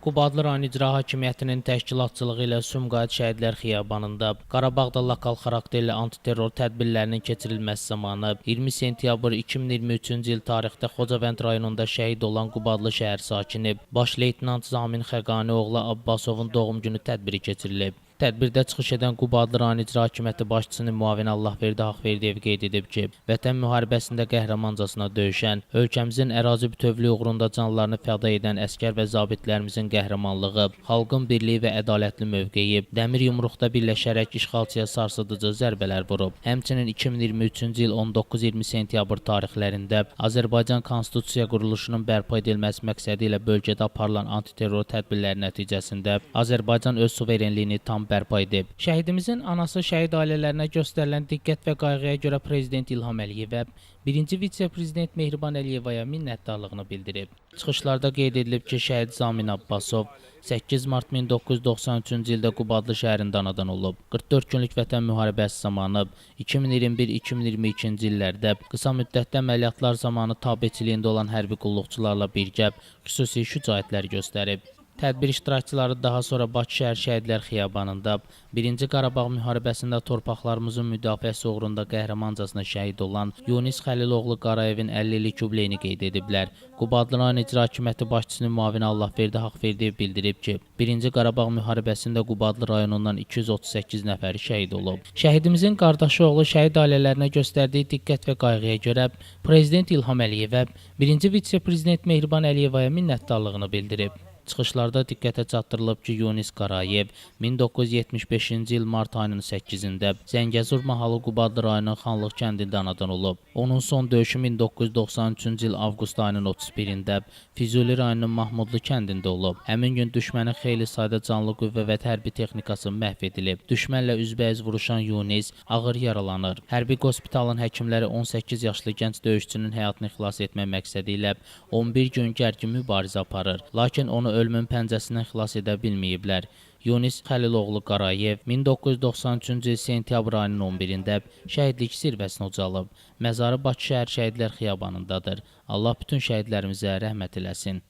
Qubadlı rayon İcra Hakimiyyətinin təşkilatçılığı ilə Sumqayıt Şəhidlər Xiyabanında Qarabağda lokal xarakterli antiterror tədbirlərinin keçirilməsi zamanı 20 sentyabr 2023-cü il tarixdə Xocavənd rayonunda şəhid olan Qubadlı şəhər sakini Baş Leytenant Zamin Xəqani oğlu Abbasovun doğum günü tədbiri keçirilib. Tədbirdə çıxış edən Qubadlı rayon İcra Hakimiyyəti başçısının müavini Allahverdi Haqverdiyev qeyd edib ki, Vətən müharibəsində qəhrəmancasına döyüşən, ölkəmizin ərazi bütövlüyü uğrunda canlarını fəda edən əsgər və zabitlərimizin qəhrəmanlığı, xalqın birliyi və ədalətli mövqeyi, dəmir yumruqda birləşərək işğalçıya sarsıdıcı zərbələr vurub. Həmçinin 2023-cü il 19-20 sentyabr tarixlərində Azərbaycan Konstitusiya quruluşunun bərpa edilməsi məqsədi ilə bölgədə aparılan antiterror tədbirləri nəticəsində Azərbaycan öz suverenliyini tam bərpa edib. Şəhidimizin anası şəhid ailələrinə göstərilən diqqət və qayğıya görə Prezident İlham Əliyevə, birinci vitse-prezident Mehriban Əliyevaya minnətdarlığını bildirib. Çıxışlarda qeyd edilib ki, şəhid Zamin Abbasov 8 mart 1993-cü ildə Qubadlı şəhərində anadan olub. 44 günlük vətən müharibəsi zamanı 2021-2022-ci illərdə qısa müddətdə əməliyyatlar zamanı tabeçiliyində olan hərbi qulluqçularla birgə xüsusi şücaətlər göstərib. Tədbir iştirakçıları daha sonra Bakı şəhər Şəhidlər Xiyabanında 1-ci Qarabağ müharibəsində torpaqlarımızın müdafiəsi uğrunda qəhrəmancasına şəhid olan Yunis Xəliloğlu Qarayevin 50 illik yubileyini qeyd ediblər. Qubadlı rayon İcra Hakimiyyəti başçısının müavini Allahverdi Haqverdiyev bildirib ki, 1-ci Qarabağ müharibəsində Qubadlı rayonundan 238 nəfəri şəhid olub. Şəhidimizin qardaşı oğlu şəhid ailələrinə göstərdiyi diqqət və qayğıya görə Prezident İlham Əliyevə, birinci vitse-prezident Mehriban Əliyevaya minnətdarlığını bildirib. Çıxışlarda diqqətə çatdırılıb ki, Yunis Qarayev 1975-ci il mart ayının 8-də Zəngəzur mahalı Qubadlı rayonunun Xanlıq kəndində anadan olub. Onun son döyüşü 1993-cü il avqust ayının 31-də Füzuli rayonunun Mahmudlu kəndində olub. Həmin gün düşmənin xeyli sayda canlı qüvvə və hərbi texnikası məhv edilib. Düşmənlə üzbəüz vuruşan Yunis ağır yaralanır. Hərbi hospitalın həkimləri 18 yaşlı gənc döyüşçünün həyatını xilas etmək məqsədi ilə 11 gün gərgin mübarizə aparır. Lakin onu ölümün pəncəsindən xilas edə bilməyiblər. Yunis Xəliloğlu Qarayev 1993-cü il sentyabr ayının 11-də şəhidlik zirvəsinə ucalıb. Məzarı Bakı şəhər Şəhidlər Xiyabanındadır. Allah bütün şəhidlərimizə rəhmət eləsin.